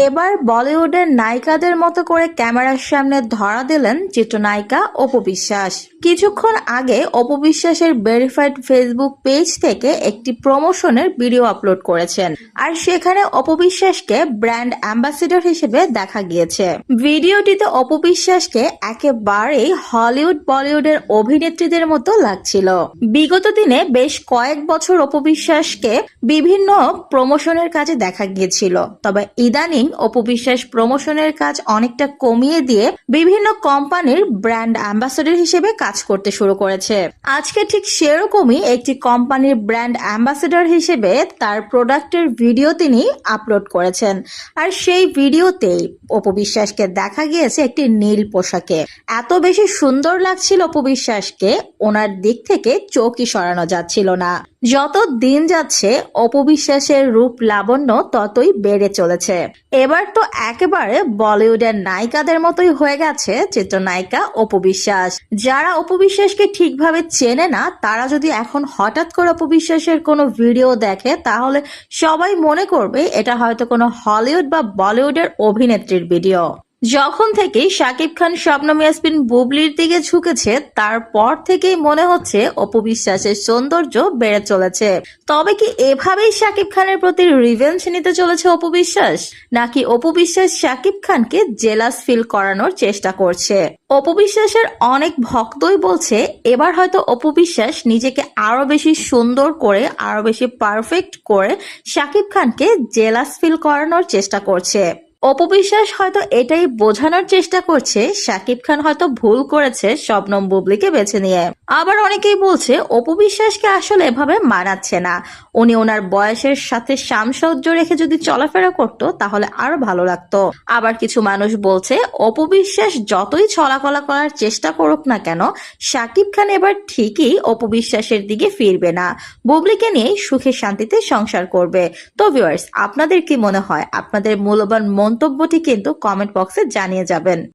এবার বলিউডের নায়িকাদের মতো করে ক্যামেরার সামনে ধরা দিলেন চিত্রনায়িকা অপু বিশ্বাস। কিছুক্ষণ আগে অপু বিশ্বাসের ভেরিফাইড ফেসবুক পেজ থেকে একটি প্রমোশনের ভিডিও আপলোড করেছেন, আর সেখানে অপু বিশ্বাসকে ব্র্যান্ড অ্যাম্বাসেডর হিসেবে দেখা গিয়েছে। ভিডিওটিতে অপু বিশ্বাসকে একেবারেই হলিউড বলিউডের অভিনেত্রীদের মতো লাগছিল। বিগত দিনে বেশ কয়েক বছর অপু বিশ্বাসকে বিভিন্ন প্রমোশনের কাজে দেখা গিয়েছিল, তবে ইদানিং অপু বিশ্বাস প্রমোশনের কাজ অনেকটা কমিয়ে দিয়ে বিভিন্ন কোম্পানির ব্র্যান্ড অ্যাম্বাসেডর হিসেবে কাজ করতে শুরু করেছে। আজকে ঠিক সেরকমই একটি কোম্পানির ব্র্যান্ড অ্যাম্বাসেডর হিসেবে তার প্রোডাক্টের ভিডিও তিনি আপলোড করেছেন, আর সেই ভিডিওতেই অপু বিশ্বাসকে দেখা গিয়েছে একটি নীল পোশাকে। এত বেশি সুন্দর লাগছিল অপু বিশ্বাসকে, ওনার দিক থেকে চোখই সরানো যাচ্ছিল না। যত দিন যাচ্ছে অপু বিশ্বাসের রূপ লাবণ্য ততই বেড়ে চলেছে। এবার তো একেবারে বলিউডের নায়িকাদের মতোই হয়ে গেছে চিত্রনায়িকা অপু বিশ্বাস। যারা অপু বিশ্বাসকে ঠিকভাবে চেনে না, তারা যদি এখন হঠাৎ করে অপু বিশ্বাসের কোনো ভিডিও দেখে, তাহলে সবাই মনে করবে এটা হয়তো কোনো হলিউড বা বলিউডের অভিনেত্রীর ভিডিও। যখন থেকেই শাকিব খান শবনম ইয়াসমিন বুবলির দিকে ঝুঁকেছে, তারপর থেকেই মনে হচ্ছে অপু বিশ্বাসের সৌন্দর্য বেড়ে চলেছে। তবে কি এভাবেই শাকিব খানের প্রতি রিভেঞ্জ নিতে চলেছে অপু বিশ্বাস, নাকি অপু বিশ্বাস শাকিব খানকে জেলাস ফিল করানোর চেষ্টা করছে? অপু বিশ্বাসের অনেক ভক্তই বলছে এবার হয়তো অপু বিশ্বাস নিজেকে আরো বেশি সুন্দর করে, আরো বেশি পারফেক্ট করে শাকিব খানকে জেলাস ফিল করানোর চেষ্টা করছে। অপু বিশ্বাস হয়তো এটাই বোঝানোর চেষ্টা করছে শাকিব খান হয়তো ভুল করেছে শবনম বুবলিকে বেছে নিয়ে। আবার অনেকেই বলছে অপু বিশ্বাসকে আসলে এভাবে মানাচ্ছে না, উনি ওনার বয়সের সাথে সামঞ্জস্য রেখে যদি চলাফেরা করতো তাহলে আরো ভালো লাগতো। আবার কিছু মানুষ বলছে অপু বিশ্বাস যতই ছলাকলা করার চেষ্টা করুক না কেন, শাকিব খান এবার ঠিকই অপু বিশ্বাসের দিকে ফিরবে না, বুবলিকে নিয়ে সুখে শান্তিতে সংসার করবে। তো ভিউয়ার্স, আপনাদের কি মনে হয়? আপনাদের মূল্যবান মন্তব্যটি কিন্তু কমেন্ট বক্সে জানিয়ে যাবেন।